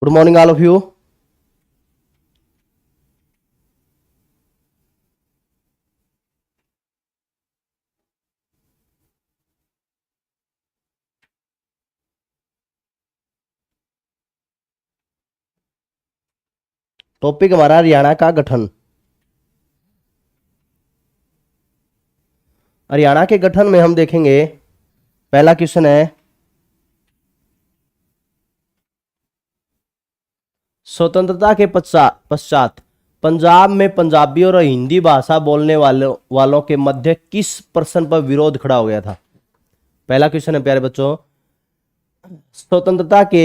Good morning all of you. Topic हमारा हरियाणा का गठन। हरियाणा के गठन में हम देखेंगे, पहला क्वेश्चन है, स्वतंत्रता के पश्चात पंजाब में पंजाबी और हिंदी भाषा बोलने वालों के मध्य किस प्रश्न पर विरोध खड़ा हो गया था। पहला क्वेश्चन है प्यारे बच्चों, स्वतंत्रता के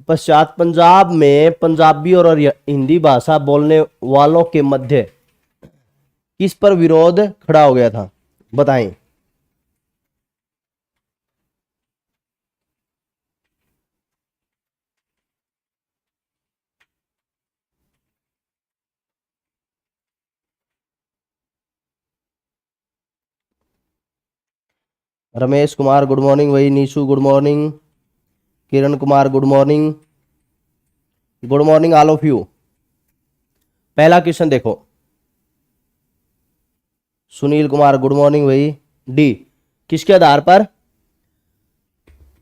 पश्चात पंजाब में पंजाबी और हिंदी भाषा बोलने वालों के मध्य किस पर विरोध खड़ा हो गया था, बताएं। रमेश कुमार गुड मॉर्निंग, वही Nishu good morning, Kiran Kumar good morning, good morning all of you. पहला क्वेश्चन देखो, सुनील कुमार गुड मॉर्निंग, वही डी, किसके आधार पर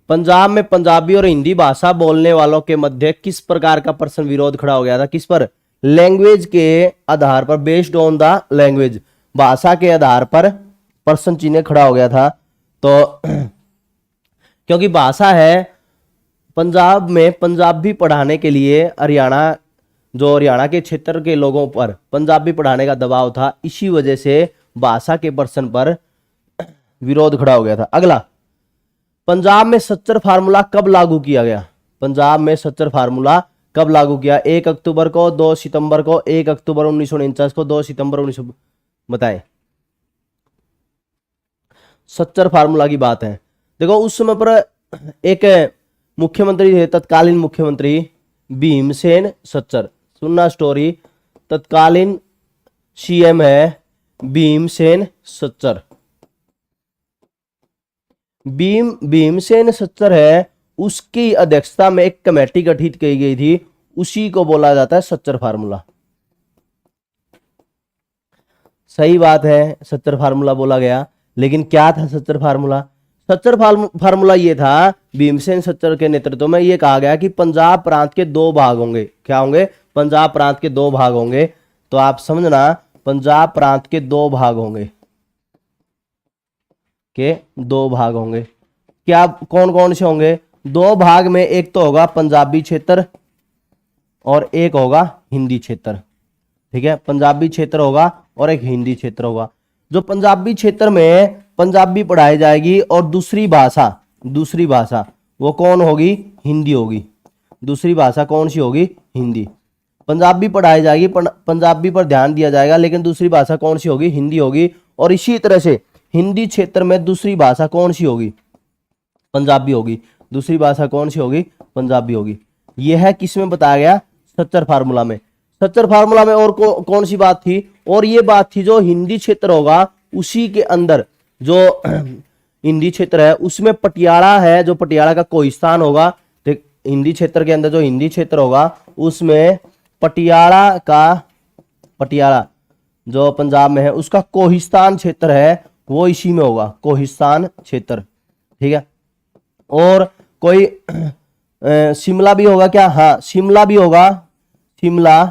पंजाब में पंजाबी और हिंदी भाषा बोलने वालों के मध्य किस प्रकार का प्रश्न विरोध खड़ा हो गया था, किस पर, लैंग्वेज के आधार पर, बेस्ड ऑन द लैंग्वेज, भाषा के आधार पर प्रश्न चिन्ह खड़ा हो गया था। तो क्योंकि भाषा है, पंजाब में पंजाबी पढ़ाने के लिए हरियाणा के क्षेत्र के लोगों पर पंजाबी पढ़ाने का दबाव था, इसी वजह से भाषा के प्रश्न पर विरोध खड़ा हो गया था। अगला, पंजाब में सच्चर फार्मूला कब लागू किया गया, पंजाब में सच्चर फार्मूला कब लागू किया, 1 अक्टूबर को, 2 सितंबर को, 1 अक्टूबर 1949 को, 2 सितंबर 1900, बताएं। सच्चर फार्मूला की बात है, देखो उस समय पर एक मुख्यमंत्री थे, तत्कालीन मुख्यमंत्री भीमसेन सच्चर, सुनना स्टोरी, तत्कालीन सीएम है भीमसेन सच्चर। भीमसेन सच्चर है, उसकी अध्यक्षता में एक कमेटी गठित की गई थी, उसी को बोला जाता है सच्चर फार्मूला। सही बात है, सच्चर फार्मूला बोला गया, लेकिन क्या था सच्चर फार्मूला, सच्चर फार्मूला ये था, भीमसेन सच्चर के नेतृत्व में ये कहा गया कि पंजाब प्रांत के 2 भाग होंगे, क्या होंगे, पंजाब प्रांत के 2 भाग होंगे। तो आप समझना, पंजाब प्रांत के 2 भाग होंगे, के 2 भाग होंगे, क्या कौन कौन से होंगे, 2 भाग में एक तो होगा पंजाबी क्षेत्र और एक होगा हिंदी क्षेत्र, ठीक है, पंजाबी क्षेत्र होगा और एक हिंदी क्षेत्र होगा। जो पंजाबी क्षेत्र में पंजाबी पढ़ाई जाएगी और दूसरी भाषा वो कौन होगी, हिंदी होगी, दूसरी भाषा कौन सी होगी, हिंदी। पंजाबी पढ़ाई जाएगी, पंजाबी पर ध्यान दिया जाएगा, लेकिन दूसरी भाषा कौन सी होगी, हिंदी होगी। और इसी तरह से हिंदी क्षेत्र में दूसरी भाषा कौन सी होगी, पंजाबी होगी, दूसरी भाषा कौन सी होगी, पंजाबी होगी। यह है किसमें बताया गया, सच्चर फार्मूला में। सच्चर फार्मूला में और कौन सी बात थी, और ये बात थी जो हिंदी क्षेत्र होगा उसी के अंदर, जो हिंदी क्षेत्र है उसमें पटियाला है, जो पटियाला का कोहिस्तान होगा, हिंदी क्षेत्र के अंदर जो हिंदी क्षेत्र होगा उसमें पटियाला जो पंजाब में है उसका कोहिस्तान क्षेत्र है, वो इसी में होगा, कोहिस्तान क्षेत्र, ठीक है। और कोई शिमला भी होगा क्या, हाँ शिमला भी होगा, शिमला,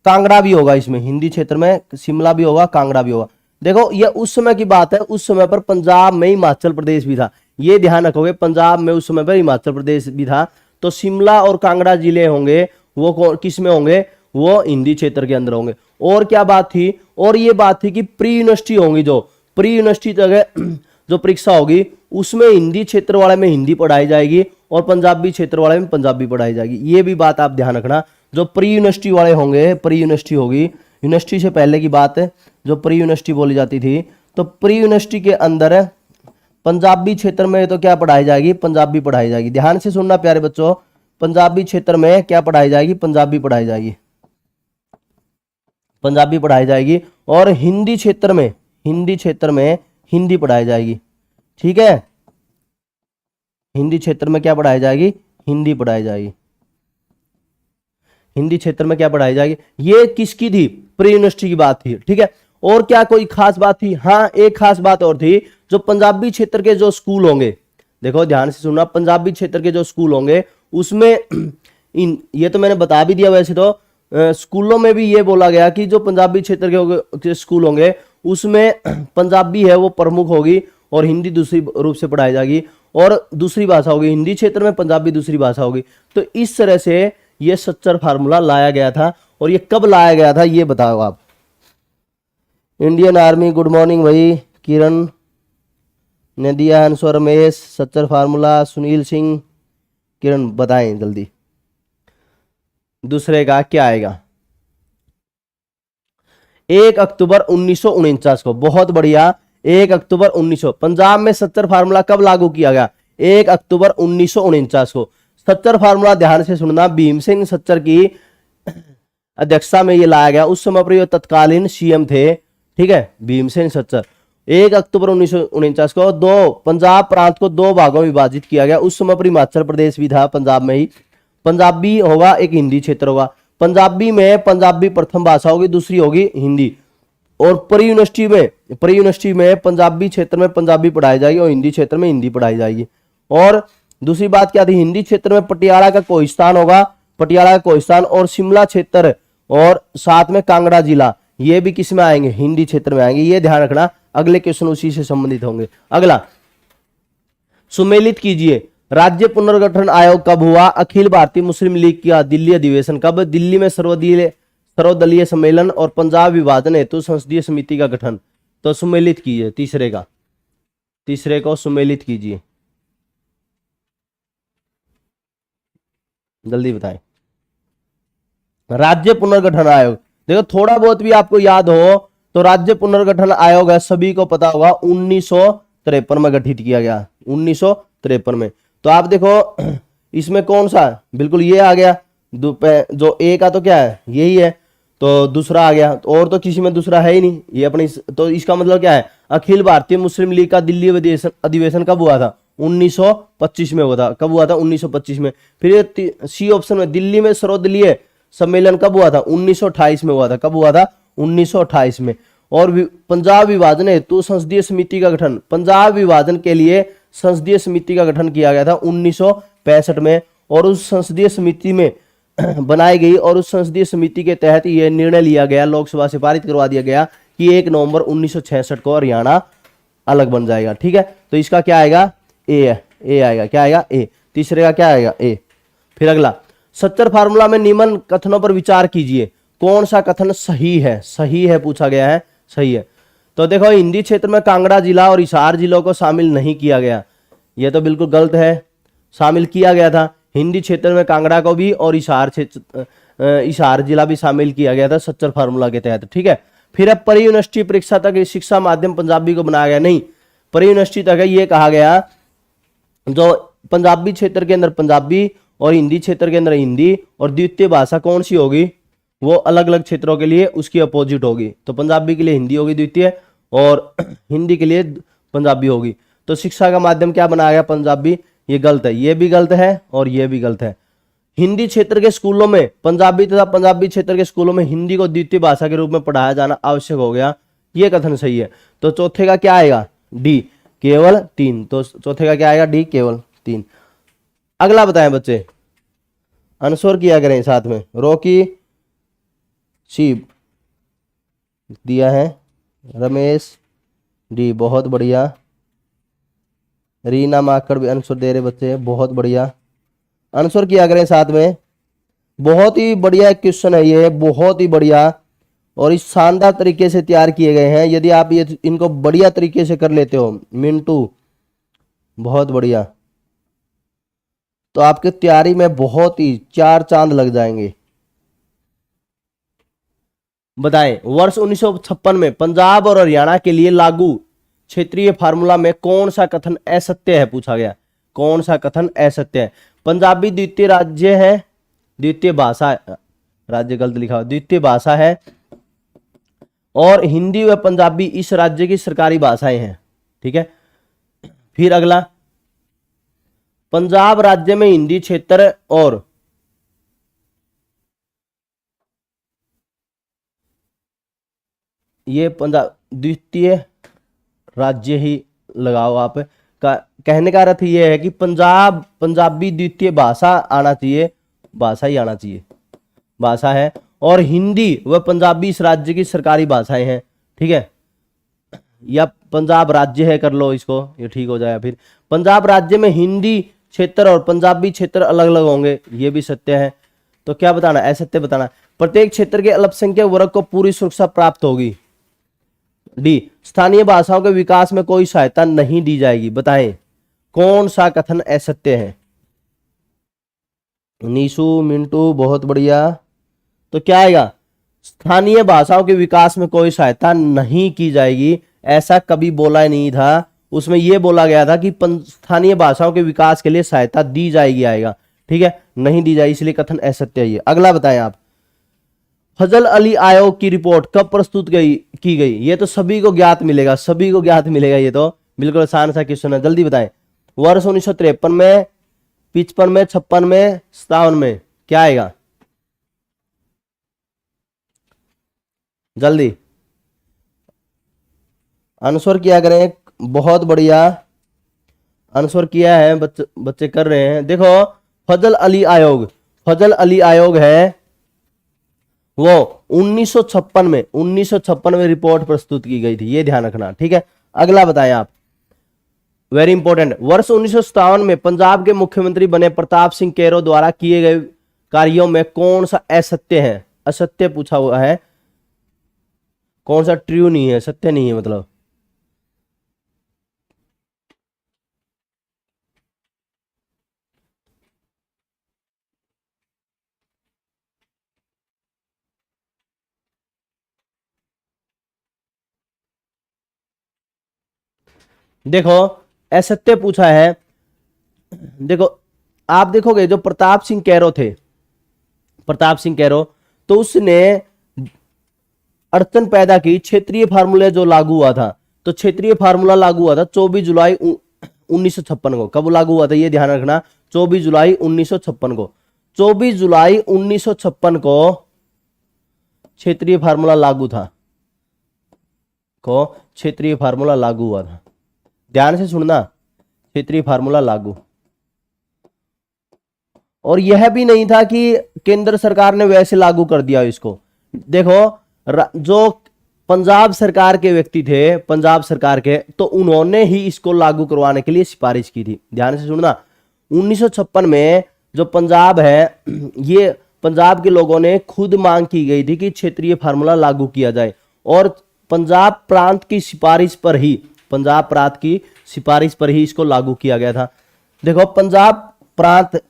कांगड़ा भी होगा, इसमें हिंदी क्षेत्र में शिमला भी होगा, कांगड़ा भी होगा। देखो ये उस समय की बात है, उस समय पर पंजाब में हिमाचल प्रदेश भी था, ये ध्यान रखोगे, पंजाब में उस समय पर हिमाचल प्रदेश भी था। तो शिमला और कांगड़ा जिले होंगे वो किस में होंगे, वो हिंदी क्षेत्र के अंदर होंगे। और क्या बात थी, और ये बात थी कि प्री यूनिवर्सिटी होंगी, जो प्री यूनिवर्सिटी तक जो परीक्षा होगी उसमें हिंदी क्षेत्र वाले में हिंदी पढ़ाई जाएगी और पंजाबी क्षेत्र वाले में पंजाबी पढ़ाई जाएगी। ये भी बात आप ध्यान रखना, जो प्री यूनिवर्सिटी वाले होंगे, प्री यूनिवर्सिटी होगी, यूनिवर्सिटी से पहले की बात है, जो प्री यूनिवर्सिटी बोली जाती थी, तो प्री यूनिवर्सिटी के अंदर पंजाबी क्षेत्र में तो क्या पढ़ाई जाएगी, पंजाबी पढ़ाई जाएगी। ध्यान से सुनना प्यारे बच्चों, पंजाबी क्षेत्र में क्या पढ़ाई जाएगी, पंजाबी पढ़ाई जाएगी, पंजाबी पढ़ाई जाएगी। और हिंदी क्षेत्र में हिंदी पढ़ाई जाएगी, ठीक है, हिंदी क्षेत्र में क्या पढ़ाई जाएगी, हिंदी पढ़ाई जाएगी। हिंदी क्षेत्र में क्या पढ़ाई जाएगी। ये किसकी थी, प्री यूनिवर्सिटी की बात थी, ठीक है। और क्या कोई खास बात थी, हाँ एक खास बात और थी, जो पंजाबी क्षेत्र के जो स्कूल होंगे, देखो ध्यान से सुनना, पंजाबी क्षेत्र के जो स्कूल होंगे उसमें ये तो मैंने बता भी दिया, वैसे तो स्कूलों में भी ये बोला गया कि जो पंजाबी क्षेत्र के स्कूल होंगे उसमें पंजाबी है वो प्रमुख होगी और हिंदी दूसरी रूप से पढ़ाई जाएगी और दूसरी भाषा होगी, हिंदी क्षेत्र में पंजाबी दूसरी भाषा होगी। तो इस तरह से ये सच्चर फार्मूला लाया गया था। और ये कब लाया गया था ये बताओ आप। इंडियन आर्मी, गुड मॉर्निंग भाई, किरण ने दिया आंसर, रमेश, सच्चर फार्मूला, सुनील सिंह, किरण बताएं जल्दी। दूसरे का क्या आएगा, 1 अक्टूबर 1949 को, बहुत बढ़िया, 1 अक्टूबर 1900। पंजाब में सच्चर फार्मूला कब लागू किया गया, 1 अक्टूबर 1949 को। सच्चर फार्मूला ध्यान से सुनना, भीमसेन सच्चर की अध्यक्षता में ये लाया गया, उस समय पर ये तत्कालीन सीएम थे, ठीक है, भीमसेन सच्चर। 1 अक्टूबर 1949 को पंजाब प्रांत को 2 भागों में विभाजित किया गया, उस समय पर हिमाचल प्रदेश भी था पंजाब में ही। पंजाबी होगा, एक हिंदी क्षेत्र होगा। पंजाबी में पंजाबी प्रथम भाषा होगी, दूसरी होगी हिंदी। और प्री यूनिवर्सिटी में पंजाबी क्षेत्र में पंजाबी पढ़ाई जाएगी और हिंदी क्षेत्र में हिंदी पढ़ाई जाएगी। और दूसरी बात क्या थी, हिंदी क्षेत्र में पटियाला का कोहिस्तान होगा, पटियाला का कोहिस्तान और शिमला क्षेत्र और साथ में कांगड़ा जिला, ये भी किस में आएंगे, हिंदी क्षेत्र में आएंगे। ये ध्यान रखना, अगले क्वेश्चन उसी से संबंधित होंगे। अगला, सुमेलित कीजिए, राज्य पुनर्गठन आयोग कब हुआ, अखिल भारतीय मुस्लिम लीग का दिल्ली अधिवेशन कब, दिल्ली में सर्वदलीय सम्मेलन और पंजाब विभाजन हेतु संसदीय समिति का गठन। तो सुमेलित कीजिए, तीसरे को सुमेलित कीजिए, जल्दी बताएं। राज्य पुनर्गठन आयोग, देखो थोड़ा बहुत भी आपको याद हो तो राज्य पुनर्गठन आयोग है, सभी को पता होगा, 1953 में गठित किया गया, 1953 में। तो आप देखो इसमें कौन सा, बिल्कुल ये आ गया, जो ए का तो क्या है, यही है, तो दूसरा आ गया, तो और तो किसी में दूसरा है ही नहीं, ये अपनी। तो इसका मतलब क्या है, अखिल भारतीय मुस्लिम लीग का दिल्ली अधिवेशन कब हुआ था, 1925 में हुआ था। कब हुआ था, 1925 में। फिर सी ऑप्शन में, दिल्ली में सर्वदलीय सम्मेलन कब हुआ था, 1928 में हुआ था। कब हुआ था, 1928 में। और पंजाब विभाजन हेतु संसदीय समिति का गठन, पंजाब विभाजन के लिए संसदीय समिति का गठन किया गया था 1965 में। और उस संसदीय समिति में बनाई गई और उस संसदीय समिति के तहत यह निर्णय लिया गया, लोकसभा से पारित करवा दिया गया कि 1 नवंबर 1966 को हरियाणा अलग बन जाएगा, ठीक है। तो इसका क्या आएगा, ए आएगा, क्या आएगा, ए। तीसरे का क्या आएगा, ए। फिर अगला, सच्चर फार्मूला में निम्न कथनों पर विचार कीजिए, कौन सा कथन सही है पूछा गया है, सही है। तो देखो, हिंदी क्षेत्र में कांगड़ा जिला और हिसार जिलों को शामिल नहीं किया गया, यह तो बिल्कुल गलत है, शामिल किया गया था। हिंदी क्षेत्र में कांगड़ा को भी और हिसार जिला भी शामिल किया गया था सच्चर फार्मूला के तहत, ठीक है। फिर अब प्री यूनिवर्सिटी परीक्षा तक शिक्षा माध्यम पंजाबी को बनाया गया, नहीं, प्री यूनिवर्सिटी तक ये कहा गया जो पंजाबी क्षेत्र के अंदर पंजाबी और हिंदी क्षेत्र के अंदर हिंदी, और द्वितीय भाषा कौन सी होगी, वो अलग अलग क्षेत्रों के लिए उसकी अपोजिट होगी। तो पंजाबी के लिए हिंदी होगी द्वितीय और हिंदी के लिए पंजाबी होगी। तो शिक्षा का माध्यम क्या बनाया गया, पंजाबी, ये गलत है, ये भी गलत है और ये भी गलत है। हिंदी क्षेत्र के स्कूलों में पंजाबी तथा पंजाबी क्षेत्र के स्कूलों में हिंदी को द्वितीय भाषा के रूप में पढ़ाया जाना आवश्यक हो गया, ये कथन सही है। तो चौथे का क्या आएगा, डी, केवल 3। तो चौथे का क्या आएगा, डी, केवल 3। अगला बताएं बच्चे, आंसर किया करें साथ में। रॉकी शिव दिया है, रमेश डी, बहुत बढ़िया। रीना माकड़ भी आंसर दे रहे बच्चे, बहुत बढ़िया, आंसर किया करें साथ में। बहुत ही बढ़िया क्वेश्चन है ये, बहुत ही बढ़िया, और इस शानदार तरीके से तैयार किए गए हैं। यदि आप ये इनको बढ़िया तरीके से कर लेते हो मिंटू, बहुत बढ़िया, तो आपकी तैयारी में बहुत ही 4 चांद लग जाएंगे। बताएं, वर्ष 1956 में पंजाब और हरियाणा के लिए लागू क्षेत्रीय फार्मूला में कौन सा कथन असत्य है पूछा गया, कौन सा कथन असत्य है। पंजाबी द्वितीय राज्य है, द्वितीय भाषा, राज्य गलत लिखा हुआ, द्वितीय भाषा है और हिंदी व पंजाबी इस राज्य की सरकारी भाषाएं हैं, ठीक है। फिर अगला, पंजाब राज्य में हिंदी क्षेत्र और ये पंजाब द्वितीय राज्य ही लगाओ आप। कहने का अर्थ ये है कि पंजाबी द्वितीय भाषा आना चाहिए, भाषा ही आना चाहिए, भाषा है। और हिंदी व पंजाबी इस राज्य की सरकारी भाषाएं हैं, ठीक है। या पंजाब राज्य है कर लो इसको, ये ठीक हो जाएगा। फिर पंजाब राज्य में हिंदी क्षेत्र और पंजाबी क्षेत्र अलग अलग होंगे, ये भी सत्य है। तो क्या बताना, असत्य बताना। प्रत्येक क्षेत्र के अल्पसंख्यक वर्ग को पूरी सुरक्षा प्राप्त होगी। डी, स्थानीय भाषाओं के विकास में कोई सहायता नहीं दी जाएगी। बताएं कौन सा कथन असत्य है। नीशु, मिंटू, बहुत बढ़िया। तो क्या आएगा, स्थानीय भाषाओं के विकास में कोई सहायता नहीं की जाएगी, ऐसा कभी बोला ही नहीं था। उसमें यह बोला गया था कि स्थानीय भाषाओं के विकास के लिए सहायता दी जाएगी, आएगा, ठीक है, नहीं दी जाएगी, इसलिए कथन असत्य है। अगला बताएं आप, फजल अली आयोग की रिपोर्ट कब प्रस्तुत की गई। ये तो सभी को ज्ञात मिलेगा, सभी को ज्ञात मिलेगा, ये तो बिल्कुल आसान सा क्वेश्चन है, जल्दी बताएं। वर्ष 1953 में, 55 में, 56 में, 57 में, क्या आएगा जल्दी आंसर किया करें। बहुत बढ़िया आंसर किया है, बच्चे कर रहे हैं। देखो फजल अली आयोग है वो 1956 में रिपोर्ट प्रस्तुत की गई थी, ये ध्यान रखना, ठीक है। अगला बताएं आप, वेरी इंपॉर्टेंट। वर्ष 1957 में पंजाब के मुख्यमंत्री बने प्रताप सिंह कैरो द्वारा किए गए कार्यों में कौन सा असत्य है। असत्य पूछा हुआ है, कौन सा ट्रू नहीं है, सत्य नहीं है मतलब। देखो असत्य पूछा है। देखो आप देखोगे जो प्रताप सिंह कैरो थे, प्रताप सिंह कैरो, तो उसने अड़चन पैदा की। क्षेत्रीय फार्मूला जो लागू हुआ था, तो क्षेत्रीय फार्मूला लागू हुआ था 24 जुलाई 1956 को। कब लागू हुआ था ये ध्यान रखना, 24 जुलाई 1956 को। 24 जुलाई 1956 को क्षेत्रीय फार्मूला लागू था, को क्षेत्रीय फार्मूला लागू हुआ था। ध्यान से सुनना, क्षेत्रीय फार्मूला लागू। और यह भी नहीं था कि केंद्र सरकार ने वैसे लागू कर दिया इसको। देखो जो पंजाब सरकार के व्यक्ति थे, पंजाब सरकार के, तो उन्होंने ही इसको लागू करवाने के लिए सिफारिश की थी। ध्यान से सुनना, 1956 में जो पंजाब है, ये पंजाब के लोगों ने खुद मांग की गई थी कि क्षेत्रीय फार्मूला लागू किया जाए, और पंजाब प्रांत की सिफारिश पर ही, पंजाब प्रांत की सिफारिश पर ही इसको लागू किया गया था। देखो पंजाब प्रांत,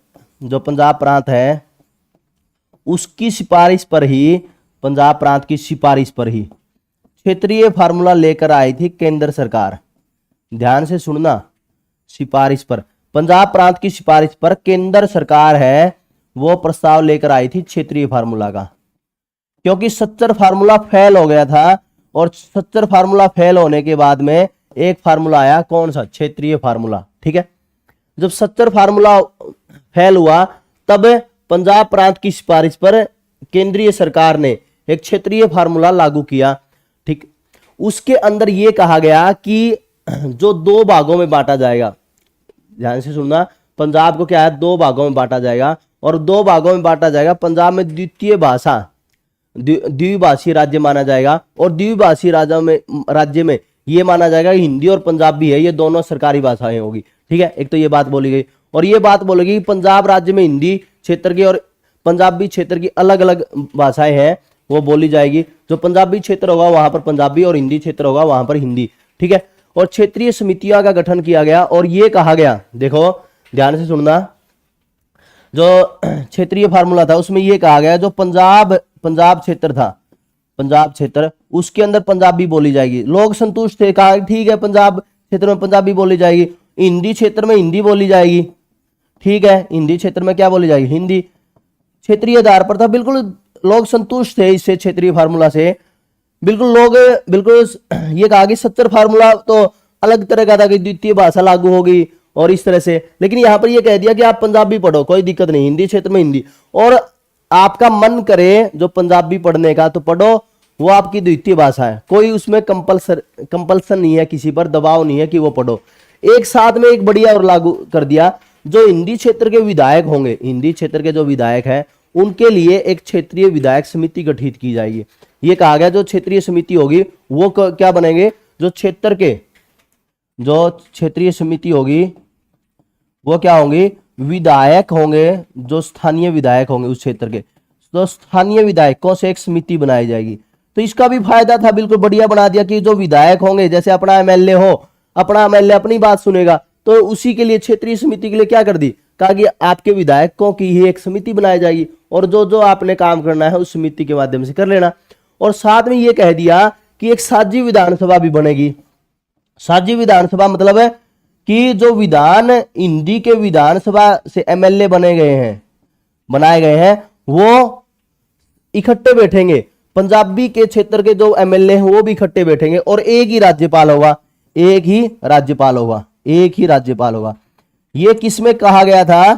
जो पंजाब प्रांत है उसकी सिफारिश पर ही, पंजाब प्रांत की सिफारिश पर ही क्षेत्रीय फार्मूला लेकर आई थी केंद्र सरकार। ध्यान से सुनना, सिफारिश पर, पंजाब प्रांत की सिफारिश पर केंद्र सरकार है वो प्रस्ताव लेकर आई थी क्षेत्रीय फार्मूला का। क्योंकि 70 फार्मूला फेल हो गया था, और 70 फार्मूला फेल होने के बाद में एक फार्मूला आया, कौन सा, क्षेत्रीय फार्मूला, ठीक है। जब 70 फार्मूला फेल हुआ, तब पंजाब प्रांत की सिफारिश पर केंद्रीय सरकार ने एक क्षेत्रीय फार्मूला लागू किया, ठीक। उसके अंदर यह कहा गया कि जो 2 भागों में बांटा जाएगा, ध्यान से सुनना, पंजाब को क्या है, 2 भागों में बांटा जाएगा, और 2 भागों में बांटा जाएगा। पंजाब में द्वितीय भाषा, द्विभाषी राज्य माना जाएगा, और द्विभाषी राज्य में ये माना जाएगा हिंदी और पंजाबी है, ये दोनों सरकारी भाषाएं होगी, ठीक है। एक तो ये बात बोली गई, और ये बात बोली गई पंजाब राज्य में हिंदी क्षेत्र की और पंजाबी क्षेत्र की अलग अलग भाषाएं हैं, वो बोली जाएगी। जो पंजाबी क्षेत्र होगा वहां पर पंजाबी, और हिंदी क्षेत्र होगा वहां पर हिंदी, ठीक है। और क्षेत्रीय समितियों का गठन किया गया, और ये कहा गया, देखो ध्यान से सुनना, जो क्षेत्रीय फार्मूला था उसमें यह कहा गया जो पंजाब क्षेत्र था, पंजाब क्षेत्र, उसके अंदर पंजाबी बोली जाएगी। लोग संतुष्ट थे, कहा ठीक है पंजाब क्षेत्र में पंजाबी बोली जाएगी, हिंदी क्षेत्र में हिंदी बोली जाएगी, ठीक है, हिंदी क्षेत्र में क्या बोली जाएगी, हिंदी। क्षेत्रीय आधार पर था, बिल्कुल लोग संतुष्ट थे इससे, क्षेत्रीय फार्मूला से, बिल्कुल लोग, बिल्कुल ये कहा कि 70 फार्मूला तो अलग तरह का था कि द्वितीय भाषा लागू होगी और इस तरह से, लेकिन यहां पर ये कह दिया कि आप पंजाबी पढ़ो, कोई दिक्कत नहीं, हिंदी क्षेत्र में हिंदी, और आपका मन करे जो पंजाबी पढ़ने का तो पढ़ो, वो आपकी द्वितीय भाषा है। कोई उसमें कंपल्सन नहीं है, किसी पर दबाव नहीं है कि वो पढ़ो। एक साथ में एक बढ़िया और लागू कर दिया, जो हिंदी क्षेत्र के विधायक होंगे, हिंदी क्षेत्र के जो विधायक हैं उनके लिए एक क्षेत्रीय विधायक समिति गठित की जाएगी। ये कहा गया जो क्षेत्रीय समिति होगी वो क्या बनेंगे, जो क्षेत्र के जो क्षेत्रीय समिति होगी वो क्या होंगी, विधायक होंगे, जो स्थानीय विधायक होंगे उस क्षेत्र के, तो स्थानीय विधायकों से एक समिति बनाई जाएगी। तो इसका भी फायदा था, बिल्कुल बढ़िया बना दिया कि जो विधायक होंगे, जैसे अपना एमएलए हो, अपना एमएलए अपनी बात सुनेगा, तो उसी के लिए क्षेत्रीय समिति के लिए क्या कर दी, कहा कि आपके विधायकों की ही एक समिति बनाई जाएगी और जो जो आपने काम करना है उस समिति के माध्यम से कर लेना। और साथ में ये कह दिया कि एक साझी विधानसभा भी बनेगी। साझी विधानसभा मतलब है कि जो विधान हिंदी के विधानसभा से एमएलए बनाए गए हैं वो इकट्ठे बैठेंगे, पंजाबी के क्षेत्र के जो एमएलए हैं वो भी इकट्ठे बैठेंगे और एक ही राज्यपाल होगा, एक ही राज्यपाल होगा, एक ही राज्यपाल होगा। ये किसमें कहा गया था,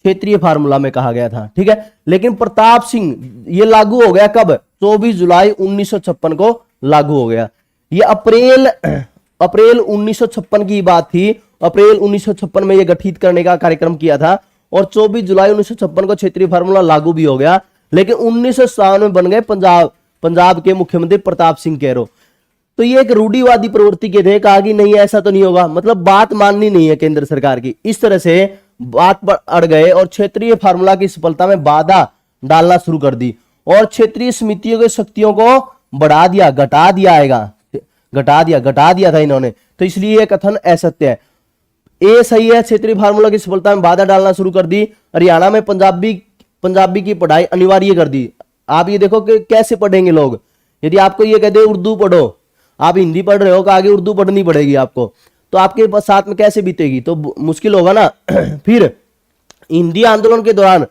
क्षेत्रीय फार्मूला में कहा गया था, ठीक है। लेकिन प्रताप सिंह ये लागू हो गया कब, 24 जुलाई 1956 को लागू हो गया। ये अप्रैल 1956 की बात थी, अप्रैल 1956 में ये गठित करने का कार्यक्रम किया था और 24 जुलाई 1956 को क्षेत्रीय फार्मूला लागू भी हो गया। लेकिन 1957 में बन गए पंजाब के मुख्यमंत्री प्रताप सिंह कैरो। तो ये एक रूढ़िवादी प्रवृत्ति के थे, कहा कि नहीं ऐसा तो नहीं होगा, मतलब बात माननी नहीं है केंद्र सरकार की। इस तरह से बात पर अड़ गए और क्षेत्रीय फार्मूला की सफलता में बाधा डालना शुरू कर दी और क्षेत्रीय समितियों की शक्तियों को बढ़ा दिया, घटा दिया था इन्होंने। तो इसलिए यह कथन असत्य है। ए सही है, क्षेत्रीय फार्मूला की सफलता में बाधा डालना शुरू कर दी। हरियाणा में पंजाबी की पढ़ाई अनिवार्य कर दी। आप ये देखो कि कैसे पढ़ेंगे लोग, यदि आपको ये कहते उर्दू पढ़ो, आप हिंदी पढ़ रहे हो, कि आगे उर्दू पढ़नी पड़ेगी आपको, तो आपके साथ में कैसे बीतेगी, तो मुश्किल होगा ना। फिर हिंदी आंदोलन के दौरान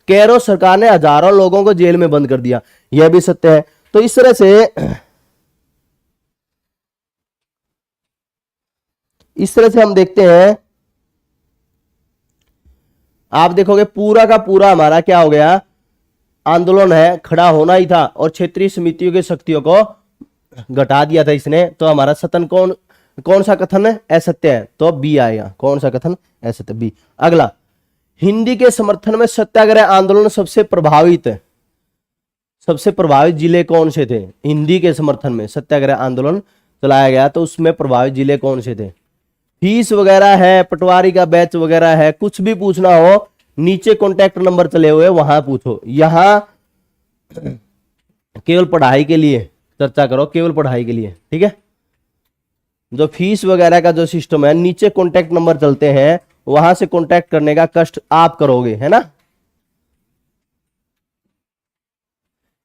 कैरो सरकार ने हजारों लोगों को जेल में बंद कर दिया, यह भी सत्य है। तो इस तरह से हम देखते हैं, आप देखोगे पूरा का पूरा हमारा क्या हो गया, आंदोलन है, खड़ा होना ही था और क्षेत्रीय समितियों की शक्तियों को घटा दिया था इसने। तो हमारा सतन कौन सा कथन है, असत्य है, तो बी आएगा। कौन सा कथन, असत्य, बी। अगला, हिंदी के समर्थन में सत्याग्रह आंदोलन सबसे प्रभावित जिले कौन से थे। हिंदी के समर्थन में सत्याग्रह आंदोलन चलाया गया तो उसमें प्रभावित जिले कौन से थे। फीस वगैरह है, पटवारी का बैच वगैरह है, कुछ भी पूछना हो नीचे कॉन्टैक्ट नंबर चले हुए वहां पूछो। यहां केवल पढ़ाई के लिए चर्चा करो, केवल पढ़ाई के लिए, ठीक है। जो फीस वगैरह का जो सिस्टम है, नीचे कॉन्टैक्ट नंबर चलते हैं, वहां से कॉन्टैक्ट करने का कष्ट आप करोगे, है ना।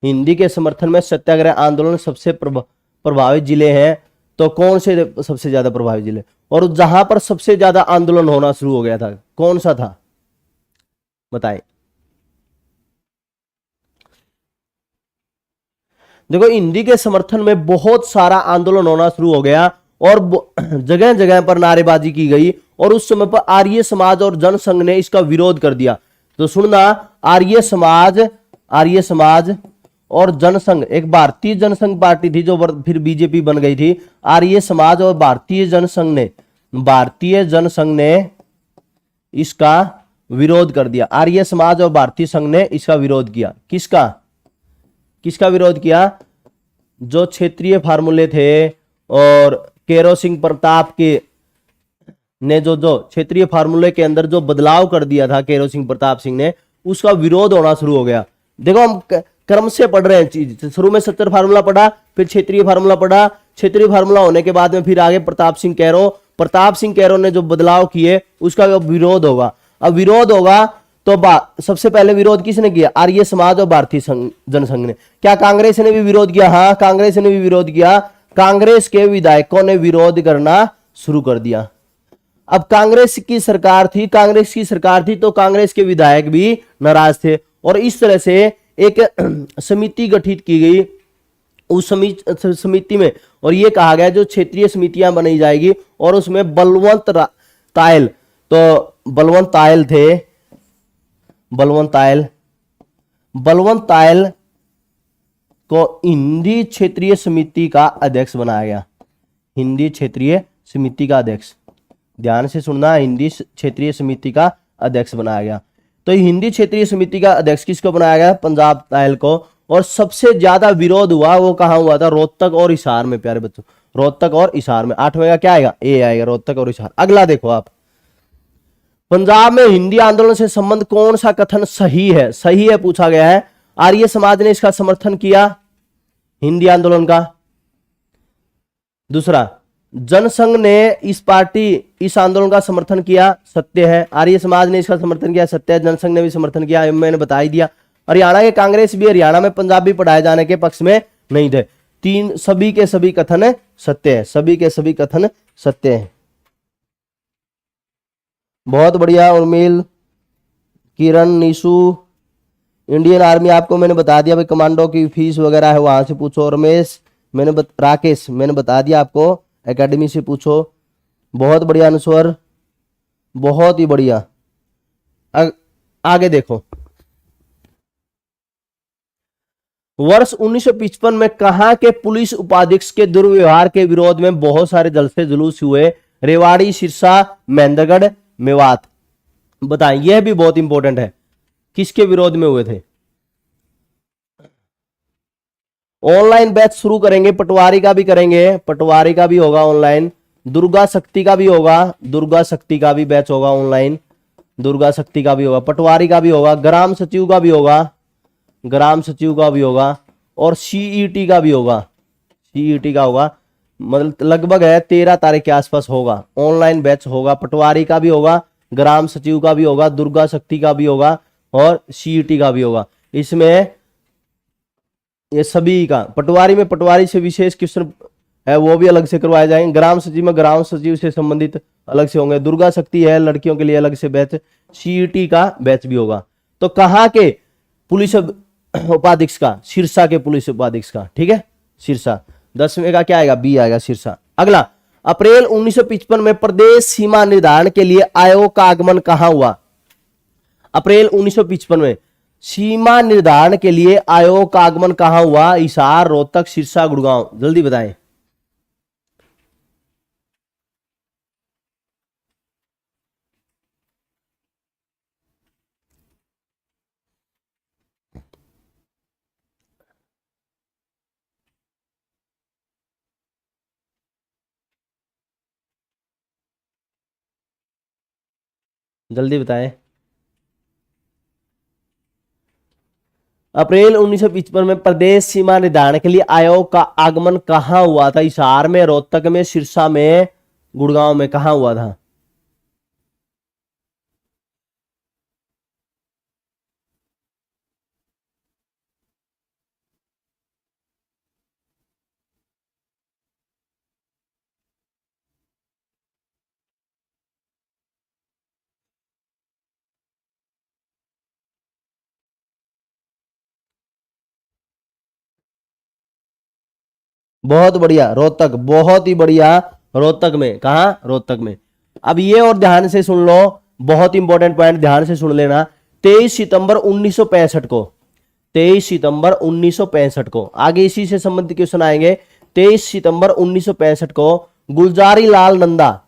हिंदी के समर्थन में सत्याग्रह आंदोलन सबसे प्रभावित जिले हैं, तो कौन से सबसे ज्यादा प्रभावित जिले, और जहां पर सबसे ज्यादा आंदोलन होना शुरू हो गया था कौन सा था, बताएं। देखो हिंदी के समर्थन में बहुत सारा आंदोलन होना शुरू हो गया और जगह जगह पर नारेबाजी की गई और उस समय पर आर्य समाज और जनसंघ ने इसका विरोध कर दिया। तो सुनना, आर्य समाज और जनसंघ, एक भारतीय जनसंघ पार्टी थी जो फिर बीजेपी बन गई थी। आर्य समाज और भारतीय जनसंघ ने इसका विरोध कर दिया। आर्य समाज और भारतीय संघ ने इसका विरोध किया। किसका विरोध किया, जो क्षेत्रीय फार्मूले थे और कैरो सिंह प्रताप के ने जो क्षेत्रीय फार्मूले के अंदर जो बदलाव कर दिया था कैरो सिंह प्रताप सिंह ने, उसका विरोध होना शुरू हो गया। देखो हम क्रम से पढ़ रहे हैं चीज, शुरू में सत्तर फार्मूला पढ़ा, फिर क्षेत्रीय फार्मूला पढ़ा, क्षेत्रीय फार्मूला होने के बाद में फिर आगे प्रताप सिंह कैरो ने जो बदलाव किए उसका विरोध होगा। अब विरोध होगा तो सबसे पहले विरोध किसने किया, आर्य समाज और भारतीय जनसंघ ने। क्या कांग्रेस ने भी विरोध किया, हाँ कांग्रेस ने भी विरोध किया। कांग्रेस के विधायकों ने विरोध करना शुरू कर दिया। अब कांग्रेस की सरकार थी तो कांग्रेस के विधायक भी नाराज थे और इस तरह से एक समिति गठित की गई उस समिति में, और ये कहा गया जो क्षेत्रीय समितियां बनाई जाएगी और उसमें बलवंत तायल को हिंदी क्षेत्रीय समिति का अध्यक्ष बनाया गया। हिंदी क्षेत्रीय समिति का अध्यक्ष, ध्यान से सुनना, हिंदी क्षेत्रीय समिति का अध्यक्ष बनाया गया। तो हिंदी क्षेत्रीय समिति का अध्यक्ष किसको बनाया गया? पंजाब तायल को। और सबसे ज्यादा विरोध हुआ वो कहां हुआ था? रोहतक और हिसार में प्यारे बच्चों, रोहतक और हिसार में। 8वें का क्या आएगा? ए आएगा, रोहतक और हिसार। अगला देखो आप, पंजाब में हिंदी आंदोलन से संबंध कौन सा कथन सही है? सही है पूछा गया है। आर्य समाज ने इसका समर्थन किया, हिंदी आंदोलन का। दूसरा, जनसंघ ने इस आंदोलन का समर्थन किया, सत्य है। आर्य समाज ने इसका समर्थन किया, सत्य है। जनसंघ ने भी समर्थन किया, मैंने बता ही दिया। हरियाणा के कांग्रेस भी हरियाणा में पंजाबी पढ़ाए जाने के पक्ष में नहीं थे। तीन, सभी के सभी कथन सत्य है, सभी के सभी कथन सत्य है। बहुत बढ़िया उर्मिल, किरण, निशु। इंडियन आर्मी आपको मैंने बता दिया भाई, कमांडो की फीस वगैरह है वहां से पूछो। रमेश राकेश मैंने बता दिया आपको, एकेडमी से पूछो। बहुत बढ़िया अनुस्वर, बहुत ही बढ़िया। आगे देखो, वर्ष 1955 में कहां के पुलिस उपाधीक्षक के दुर्व्यवहार के विरोध में बहुत सारे जलसे जुलूस हुए? रेवाड़ी, सिरसा, महेंद्रगढ़, मेवात। बताएं, यह भी बहुत इंपॉर्टेंट है। किसके विरोध में हुए थे? ऑनलाइन बैच शुरू करेंगे, पटवारी का भी करेंगे, पटवारी का भी होगा ऑनलाइन। दुर्गा शक्ति का भी होगा, दुर्गा शक्ति का भी बैच होगा ऑनलाइन, दुर्गा शक्ति का भी होगा, पटवारी का भी होगा, ग्राम सचिव का भी होगा, ग्राम सचिव का भी होगा, और सीईटी का भी होगा, सीईटी का होगा। मतलब लगभग है 13 तारीख के आसपास होगा, ऑनलाइन बैच होगा। पटवारी का भी होगा, ग्राम सचिव का भी होगा, दुर्गा शक्ति का भी होगा, और सीईटी का भी होगा। इसमें ये सभी का, पटवारी में पटवारी से विशेष क्वेश्चन है वो भी अलग से करवाए जाएंगे। ग्राम सचिव में ग्राम सचिव से संबंधित अलग से होंगे। दुर्गा शक्ति है लड़कियों के लिए अलग से बैच, सीईटी का बैच भी होगा। तो कहां के पुलिस उपाधीक्षक का? सिरसा के पुलिस उपाधीक्षक का, ठीक है, सिरसा। 10वें का क्या आएगा? बी आएगा, सिरसा। अगला, अप्रैल 1955 में प्रदेश सीमा निर्धारण के लिए आयोग का आगमन कहां हुआ? अप्रैल 1955 में सीमा निर्धारण के लिए आयोग का आगमन कहां हुआ? हिसार, रोहतक, सिरसा, गुड़गांव। जल्दी बताएं। जल्दी बताएं। अप्रैल 1955 में प्रदेश सीमा निर्धारण के लिए आयोग का आगमन कहां हुआ था? हिसार में, रोहतक में, सिरसा में, गुड़गांव में। कहां हुआ था? बहुत बढ़िया, रोहतक, बहुत ही बढ़िया, रोहतक में। कहा? रोहतक में। अब ये और ध्यान से सुन लो, बहुत इंपॉर्टेंट पॉइंट, ध्यान से सुन लेना। 23 सितंबर 1965 को, 23 सितंबर 1965 को, आगे इसी से संबंधित क्वेश्चन आएंगे। 23 सितंबर 1965 को गुलजारी लाल नंदा,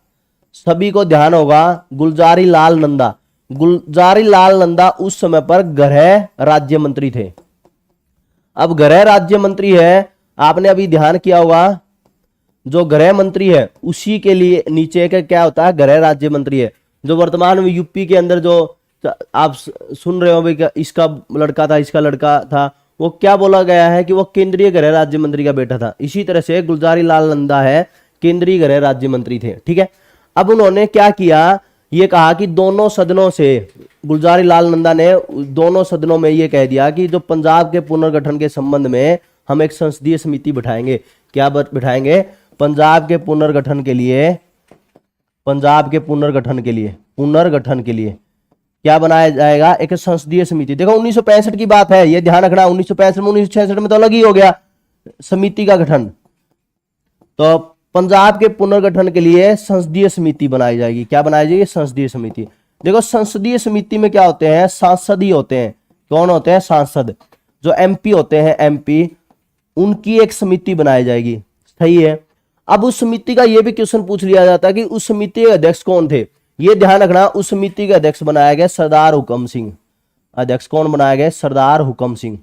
सभी को ध्यान होगा, गुलजारी लाल नंदा, गुलजारी लाल नंदा उस समय पर गृह राज्य मंत्री थे। अब गृह राज्य मंत्री है, आपने अभी ध्यान किया होगा, जो गृह मंत्री है उसी के लिए नीचे का क्या होता है? गृह राज्य मंत्री है। जो वर्तमान में यूपी के अंदर जो आप सुन रहे हो भाई, इसका लड़का था, इसका लड़का था, वो क्या बोला गया है कि वो केंद्रीय गृह राज्य मंत्री का बेटा था। इसी तरह से गुलजारी लाल नंदा है, केंद्रीय गृह राज्य मंत्री थे, ठीक है। अब उन्होंने क्या किया, ये कहा कि दोनों सदनों से, गुलजारी लाल नंदा ने दोनों सदनों में ये कह दिया कि जो पंजाब के पुनर्गठन के संबंध में हम एक संसदीय समिति बिठाएंगे। क्या बिठाएंगे? पंजाब के पुनर्गठन के लिए, पंजाब के पुनर्गठन के लिए, पुनर्गठन के लिए क्या बनाया जाएगा? एक संसदीय समिति। देखो 1965 की बात है, ये ध्यान रखना। 1965 में, 1966 में तो अलग ही हो गया समिति का गठन। तो पंजाब के पुनर्गठन के लिए संसदीय समिति बनाई जाएगी। क्या बनाई जाएगी? संसदीय समिति। देखो संसदीय समिति में क्या होते हैं? सांसद ही होते हैं। कौन होते हैं? सांसद। जो एमपी होते हैं, एमपी, उनकी एक समिति बनाई जाएगी। सही है। अब उस समिति का यह भी क्वेश्चन पूछ लिया जाता है कि उस समिति के अध्यक्ष कौन थे। यह ध्यान रखना, उस समिति के अध्यक्ष बनाया गया सरदार हुकम सिंह। अध्यक्ष कौन बनाया गया? सरदार हुकम सिंह।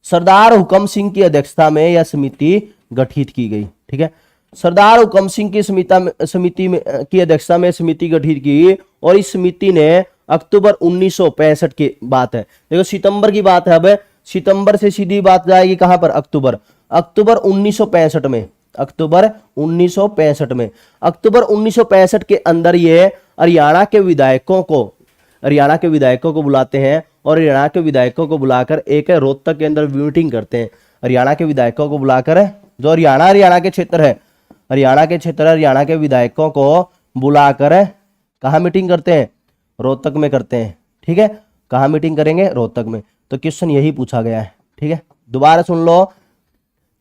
सरदार हुकम सिंह की अध्यक्षता में यह समिति गठित की गई। ठीक है, सरदार हुकम सिंह की समिति में की अध्यक्षता में समिति गठित की, और इस समिति ने अक्टूबर 1965 की बात है, देखो सितंबर की बात है, अब सितंबर से सीधी बात जाएगी कहां पर? अक्टूबर। अक्टूबर 1965 में, अक्टूबर 1965 में, अक्टूबर 1965 के अंदर ये हरियाणा के विधायकों को बुलाते हैं, और हरियाणा के विधायकों को बुलाकर एक रोहतक के अंदर मीटिंग करते हैं। हरियाणा के विधायकों को बुलाकर, जो हरियाणा के क्षेत्र है, हरियाणा के विधायकों को बुलाकर कहाँ मीटिंग करते हैं? रोहतक में करते हैं। ठीक है, कहाँ मीटिंग करेंगे? रोहतक में। तो क्वेश्चन यही पूछा गया है। ठीक है, दोबारा सुन लो।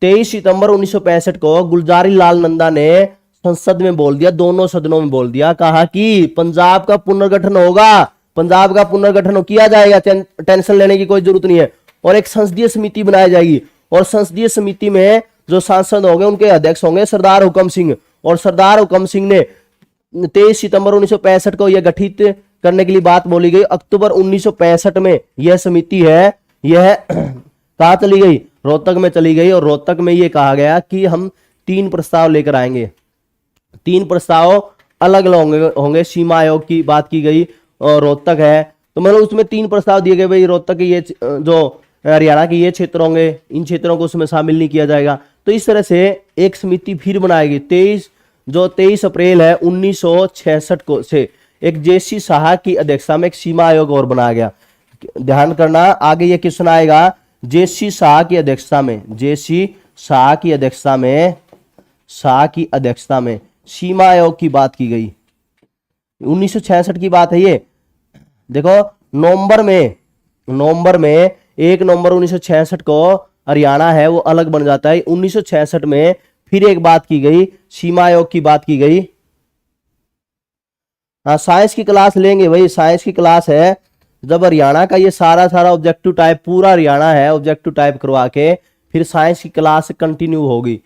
23 सितंबर 1965 को गुलजारी लाल नंदा ने संसद में बोल दिया, दोनों सदनों में बोल दिया, कहा कि पंजाब का पुनर्गठन होगा, पंजाब का पुनर्गठन किया जाएगा, टेंशन लेने की कोई जरूरत नहीं है, और एक संसदीय समिति बनाई जाएगी, और संसदीय समिति में जो सांसद होंगे उनके अध्यक्ष होंगे सरदार हुकम सिंह। और सरदार हुकम सिंह ने 23 सितंबर 1965 को यह गठित करने के लिए बात बोली गई। अक्टूबर 1965 में यह समिति है, यह कहां चली गई? रोहतक में चली गई, और रोहतक में यह कहा गया कि हम 3 प्रस्ताव लेकर आएंगे। 3 प्रस्ताव अलग अलग होंगे। सीमा आयोग की बात की गई, और रोहतक है, तो मतलब उसमें 3 प्रस्ताव दिए गए, भाई रोहतक के ये जो हरियाणा के ये क्षेत्र होंगे, इन क्षेत्रों को उसमें शामिल नहीं किया जाएगा। तो इस तरह से एक समिति फिर बनाएगी। 23 अप्रैल है 1966 को से एक जेसी शाह की अध्यक्षता में एक सीमा आयोग और बनाया गया। ध्यान करना, आगे ये क्वेश्चन आएगा। जेसी शाह की अध्यक्षता में सीमा आयोग की बात की गई। 1966 की बात है ये। देखो नवंबर में 1 नवंबर 1966 को हरियाणा है वो अलग बन जाता है। 1966 में फिर एक बात की गई, सीमा आयोग की बात की गई। हाँ, साइंस की क्लास लेंगे भाई, साइंस की क्लास है। जब हरियाणा का ये सारा ऑब्जेक्टिव टाइप पूरा हरियाणा है, ऑब्जेक्टिव टाइप करवा के फिर साइंस की क्लास कंटिन्यू होगी,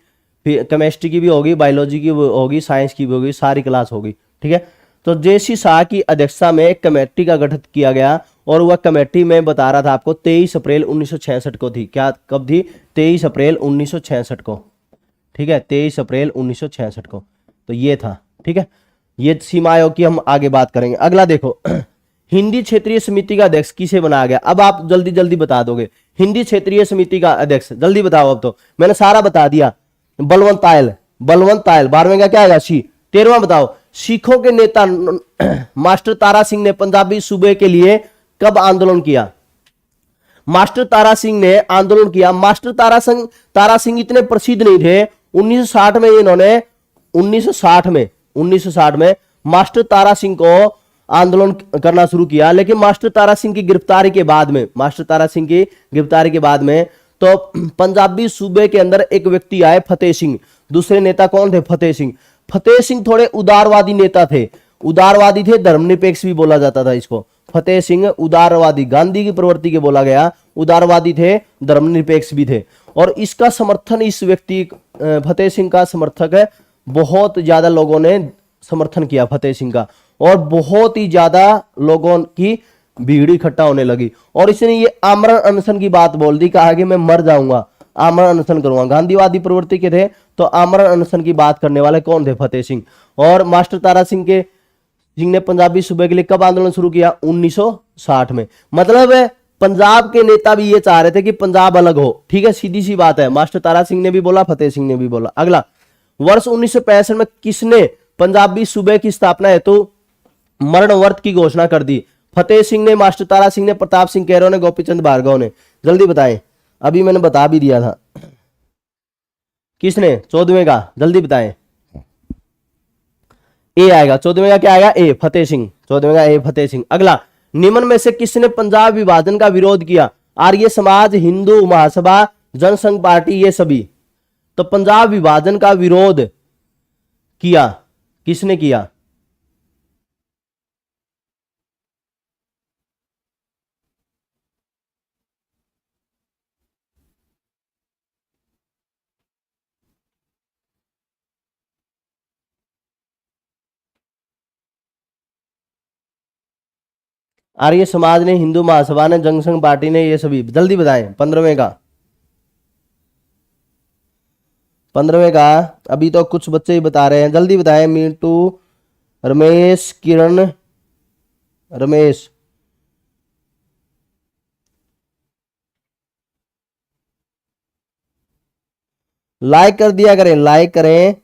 फिर केमिस्ट्री की भी होगी, बायोलॉजी की भी होगी, साइंस की भी होगी, सारी क्लास होगी। ठीक है, तो जेसी शाह की अध्यक्षता में एक कमेटी का गठन किया गया, और वह कमेटी में बता रहा था आपको 23 अप्रैल 1966 को थी। क्या कब थी? 23 अप्रैल 1966 को। ठीक है, 23 अप्रैल 1966 को। तो ये था। ठीक है, ये सीमा आयोग की हम आगे बात करेंगे। अगला देखो, हिंदी क्षेत्रीय समिति का अध्यक्ष किसे बनाया गया? अब आप जल्दी जल्दी बता दोगे। हिंदी क्षेत्रीय समिति का अध्यक्ष जल्दी बताओ। अब तो मैंने सारा बता दिया। बलवंत तायल 12वें का क्या आएगा? सी। 13वां बताओ, सिखों के नेता मास्टर तारा सिंह ने पंजाबी सूबे के लिए कब आंदोलन किया? मास्टर तारा सिंह ने आंदोलन किया। मास्टर तारा सिंह इतने प्रसिद्ध नहीं थे। 1960 में इन्होंने 1960 में मास्टर तारा सिंह को आंदोलन करना शुरू किया, लेकिन मास्टर तारा सिंह की गिरफ्तारी के बाद में तो पंजाबी सूबे के अंदर एक व्यक्ति आए, फतेह सिंह। दूसरे नेता कौन थे? फतेह सिंह। फतेह सिंह थोड़े उदारवादी नेता थे, उदारवादी थे, धर्मनिरपेक्ष भी बोला जाता था इसको। फतेह सिंह उदारवादी, गांधी की प्रवृत्ति के बोला गया, उदारवादी थे, धर्मनिरपेक्ष भी थे। और इसका समर्थन, इस व्यक्ति फतेह सिंह का समर्थक है, बहुत ज्यादा लोगों ने समर्थन किया फतेह सिंह का, और बहुत ही ज्यादा लोगों की भीड़ इकट्ठा होने लगी, और इसने ये आमरण अनशन की बात बोल दी, कहा कि मैं मर जाऊंगा, आमरण अनशन करूंगा। गांधीवादी प्रवृत्ति के थे, तो आमरण अनशन की बात करने वाले कौन थे? फतेह सिंह। और मास्टर तारा सिंह ने पंजाबी सूबे के लिए कब आंदोलन शुरू किया? 1960 में। मतलब पंजाब के नेता भी ये चाह रहे थे कि पंजाब अलग हो। ठीक है, सीधी सी बात है। मास्टर तारा सिंह ने भी बोला, फतेह सिंह ने भी बोला। अगला, वर्ष 1965 में किसने पंजाबी सूबे की स्थापना हेतु मरण व्रत की घोषणा कर दी? फतेह सिंह ने, मास्टर तारा सिंह ने, प्रताप सिंह कैरो ने, गोपीचंद भार्गव ने। जल्दी बताएं, अभी मैंने बता भी दिया था। किसने? 14वें का, जल्दी बताएं। ए आएगा 14वें का, क्या आएगा? ए, फतेह सिंह। 14वें का ए, फतेह सिंह। अगला, निम्न में से किसने पंजाब विभाजन का विरोध किया? आर्य समाज, हिंदू महासभा, जनसंघ पार्टी, ये सभी। तो पंजाब विभाजन का विरोध किया किसने किया? आर्य समाज ने, हिंदू महासभा ने, जनसंघ पार्टी ने, ये सभी। जल्दी बताएं 15वें का। 15वें का अभी तो कुछ बच्चे ही बता रहे हैं, जल्दी बताएं। मीटू, रमेश, किरण, रमेश। लाइक कर दिया करें, लाइक करें।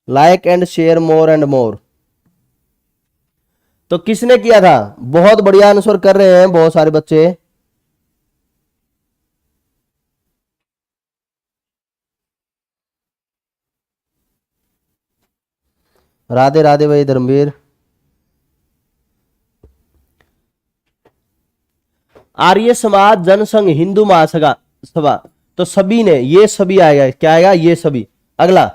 Like and share more and more. तो किसने किया था? बहुत बढ़िया आंसर कर रहे हैं बहुत सारे बच्चे। राधे राधे भाई धर्मवीर। आर्य समाज, जनसंघ, हिंदू महासभा सभा, तो सभी ने, ये सभी आएगा। क्या आएगा? ये सभी। अगला,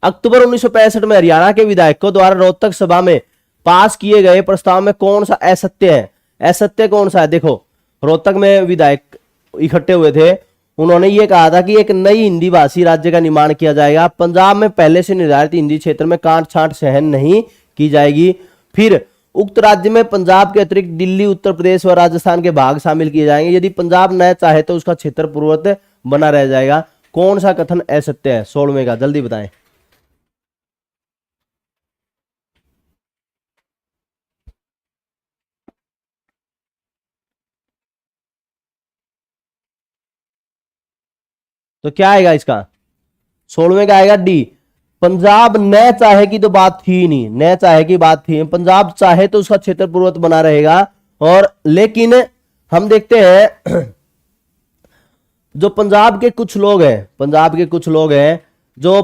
अक्टूबर 1965 में हरियाणा के विधायकों द्वारा रोहतक सभा में पास किए गए प्रस्ताव में कौन सा असत्य है? असत्य कौन सा है? देखो, रोहतक में विधायक इकट्ठे हुए थे, उन्होंने ये कहा था कि एक नई हिंदी भाषी राज्य का निर्माण किया जाएगा, पंजाब में पहले से निर्धारित हिंदी क्षेत्र में काट छांट सहन नहीं की जाएगी, फिर उक्त राज्य में पंजाब के अतिरिक्त दिल्ली, उत्तर प्रदेश व राजस्थान के भाग शामिल किए जाएंगे, यदि पंजाब न चाहे तो उसका क्षेत्र पूर्ववत बना रह जाएगा। कौन सा कथन असत्य है? 16वें का, जल्दी बताएं। तो क्या आएगा इसका? 16वें का आएगा डी। पंजाब न चाहे की तो बात थी ही नहीं, न चाहे की बात थी। पंजाब चाहे तो उसका क्षेत्र पूर्ववत बना रहेगा। और लेकिन हम देखते हैं जो पंजाब के कुछ लोग हैं, पंजाब के कुछ लोग हैं जो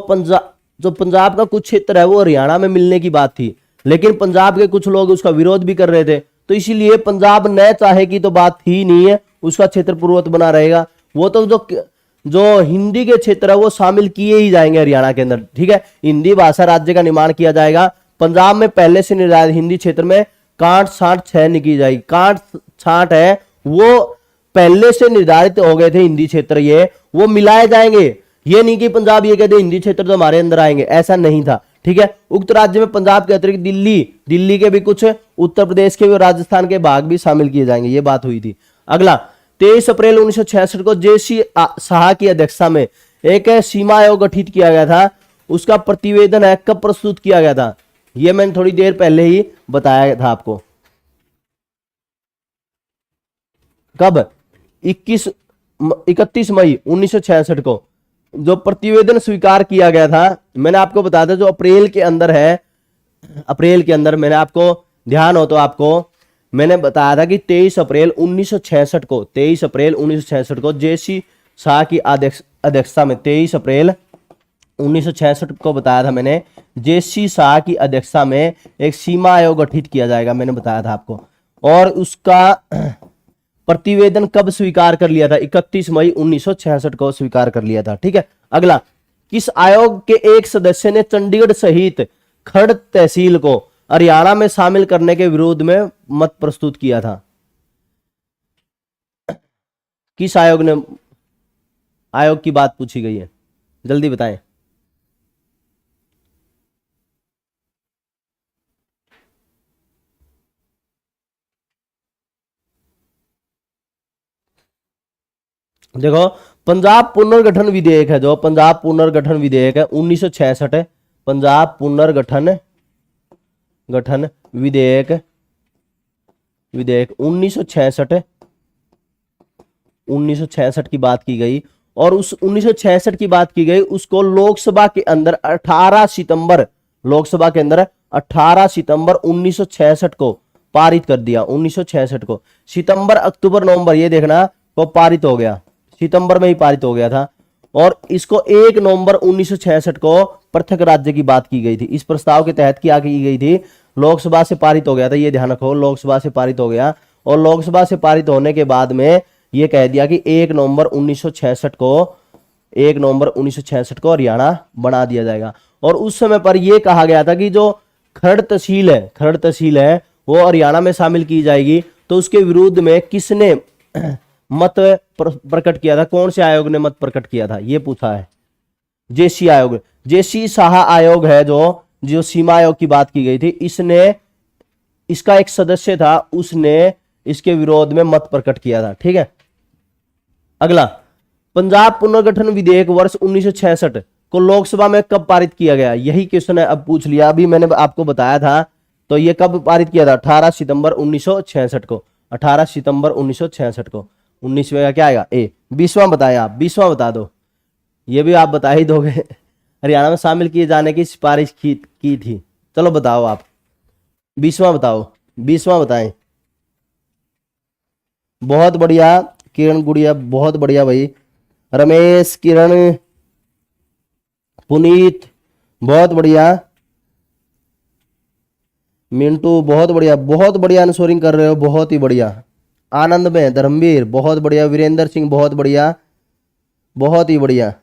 पंजाब का कुछ क्षेत्र है वो हरियाणा में मिलने की बात थी, लेकिन पंजाब के कुछ लोग उसका विरोध भी कर रहे थे, तो इसीलिए पंजाब न चाहे की तो बात ही नहीं है, उसका क्षेत्र पूर्ववत बना रहेगा। वो तो जो हिंदी के क्षेत्र है वो शामिल किए ही जाएंगे हरियाणा के अंदर, ठीक है। हिंदी भाषा राज्य का निर्माण किया जाएगा, पंजाब में पहले से निर्धारित हिंदी क्षेत्र में काट छांट छह नहीं की जाएगी। काट छांट है वो पहले से निर्धारित हो गए थे हिंदी क्षेत्र, ये वो मिलाए जाएंगे। ये नहीं कि पंजाब ये कहते हिंदी क्षेत्र तो हमारे अंदर आएंगे, ऐसा नहीं था, ठीक है। उक्त राज्य में पंजाब के अतिरिक्त दिल्ली के भी कुछ, उत्तर प्रदेश के भी, राजस्थान के भाग भी शामिल किए जाएंगे, ये बात हुई थी। अगला, 23 अप्रैल 1966 को जे.सी. शाह की अध्यक्षता में एक सीमा आयोग गठित किया गया था, उसका प्रतिवेदन है कब प्रस्तुत किया गया था? ये मैंने थोड़ी देर पहले ही बताया था आपको। कब? 31 मई 1966 को जो प्रतिवेदन स्वीकार किया गया था। मैंने आपको बताया था जो अप्रैल के अंदर है, अप्रैल के अंदर मैंने आपको, ध्यान हो तो आपको मैंने बताया था कि 23 अप्रैल 1966 को, 23 अप्रैल 1966 को जे.सी. शाह की अध्यक्षता में, 23 अप्रैल 1966 को बताया था मैंने, जे.सी. शाह की अध्यक्षता में एक सीमा आयोग गठित किया जाएगा, मैंने बताया था आपको। और उसका प्रतिवेदन कब स्वीकार कर लिया था? 31 मई 1966 को स्वीकार कर लिया था, ठीक है। अगला, किस आयोग के एक सदस्य ने चंडीगढ़ सहित खड़ तहसील को हरियाणा में शामिल करने के विरोध में मत प्रस्तुत किया था? किस आयोग ने, आयोग की बात पूछी गई है, जल्दी बताएं। देखो, पंजाब पुनर्गठन विधेयक है, जो पंजाब पुनर्गठन विधेयक है 1966 है, पंजाब पुनर्गठन विधेयक 1966 की बात की गई। और उस 1966 की बात की गई, उसको लोकसभा के अंदर 18 सितंबर, लोकसभा के अंदर 18 सितंबर 1966 को पारित कर दिया। 1966 को सितंबर, अक्टूबर, नवंबर, ये देखना, वो पारित हो गया, सितंबर में ही पारित हो गया था। और इसको 1 नवंबर 1966 को पृथक राज्य की बात की गई थी। इस प्रस्ताव के तहत क्या की गई थी? लोकसभा से पारित हो गया था, ये ध्यान रखो, लोकसभा से पारित हो गया। और लोकसभा से पारित होने के बाद में ये कह दिया कि 1 नवंबर 1966 को, 1 नवंबर 1966 को हरियाणा बना दिया जाएगा। और उस समय पर यह कहा गया था कि जो खड़ तहसील है वो हरियाणा में शामिल की जाएगी। तो उसके विरुद्ध में किसने मत प्रकट किया था? कौन से आयोग ने मत प्रकट किया था? ये पूछा है। जेसी आयोग, जेसी शाह आयोग है जो सीमा आयोग की बात की गई थी, इसने, इसका एक सदस्य था, उसने इसके विरोध में मत प्रकट किया था। ठीक है, अगला, पंजाब पुनर्गठन विधेयक वर्ष 1966 को लोकसभा में कब पारित किया गया? यही क्वेश्चन है, अब पूछ लिया, अभी मैंने आपको बताया था। तो ये कब पारित किया था? 18 सितंबर 1966 को, 18 सितंबर 1966 को। 19वें का क्या आएगा? ए। 20वां बताया आप, 20वां बता दो, ये भी आप बता ही दोगे। हरियाणा में शामिल किए जाने की सिफारिश की थी, चलो बताओ आप, 20वां बताओ, 20वां बताएं। बहुत बढ़िया किरण गुड़िया, बहुत बढ़िया भाई, रमेश, किरण, पुनीत, बहुत बढ़िया, मिंटू बहुत बढ़िया, बहुत बढ़िया आंसरिंग कर रहे हो, बहुत ही बढ़िया। आनंद में, धर्मवीर बहुत बढ़िया, वीरेंद्र सिंह बहुत बढ़िया, बहुत ही बढ़िया।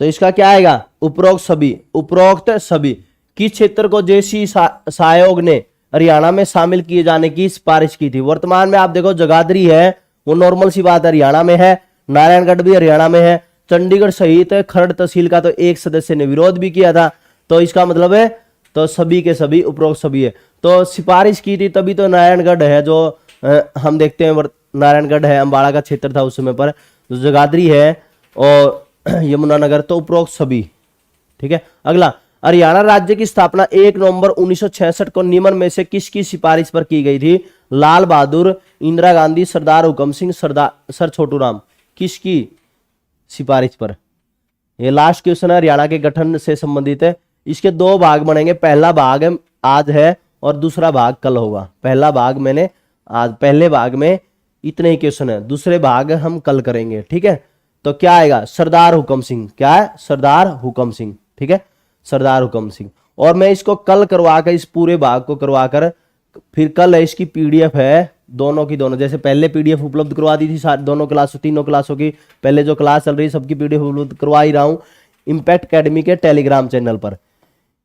तो इसका क्या आएगा? उपरोक्त सभी किस क्षेत्र को जेसी आयोग ने हरियाणा में शामिल किए जाने की सिफारिश की थी? वर्तमान में आप देखो, जगाधरी है, वो नॉर्मल सी बात हरियाणा में है, नारायणगढ़ भी हरियाणा में है, चंडीगढ़ सहित खरड़ तहसील का तो एक सदस्य ने विरोध भी किया था। तो इसका मतलब है, तो सभी के सभी उपरोक्त सभी है। तो सिफारिश की थी तभी तो नारायणगढ़ है, जो हम देखते हैं, नारायणगढ़ है, अंबाला का क्षेत्र था उस समय पर, जो जगाधरी है और यमुनानगर, तो उपरोक्त सभी। ठीक है, अगला, हरियाणा राज्य की स्थापना 1 नवंबर 1966 को निम्न में से किसकी सिफारिश पर की गई थी? लाल बहादुर, इंदिरा गांधी, सरदार हुकम सिंह, सर छोटू राम, किसकी सिफारिश पर? ये लास्ट क्वेश्चन है, हरियाणा के गठन से संबंधित है। इसके दो भाग बनेंगे, पहला भाग आज है और दूसरा भाग कल होगा। पहला भाग मैंने आज, पहले भाग में इतने ही क्वेश्चन है, दूसरे भाग हम कल करेंगे। ठीक है, तो क्या आएगा? सरदार हुकम सिंह। क्या है? सरदार हुकम सिंह। ठीक है, सरदार हुकम सिंह। और मैं इसको कल करवाकर, इस पूरे भाग को करवाकर, फिर कल है इसकी पीडीएफ है दोनों की दोनों, जैसे पहले पीडीएफ उपलब्ध करवा दी थी दोनों क्लास, तीनों क्लासों की, पहले जो क्लास चल रही है सबकी पीडीएफ उपलब्ध करवा ही रहा हूं इम्पैक्ट एकेडमी के टेलीग्राम चैनल पर।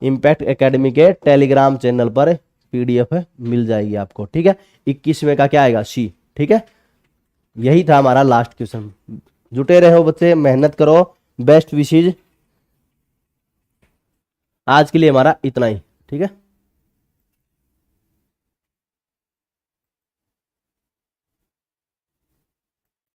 इम्पैक्ट एकेडमी के टेलीग्राम चैनल पर पीडीएफ मिल जाएगी आपको। ठीक है, 21वें का क्या आएगा? सी। ठीक है, यही था हमारा लास्ट क्वेश्चन। जुटे रहो बच्चे, मेहनत करो, बेस्ट विशेज। आज के लिए हमारा इतना ही। ठीक है।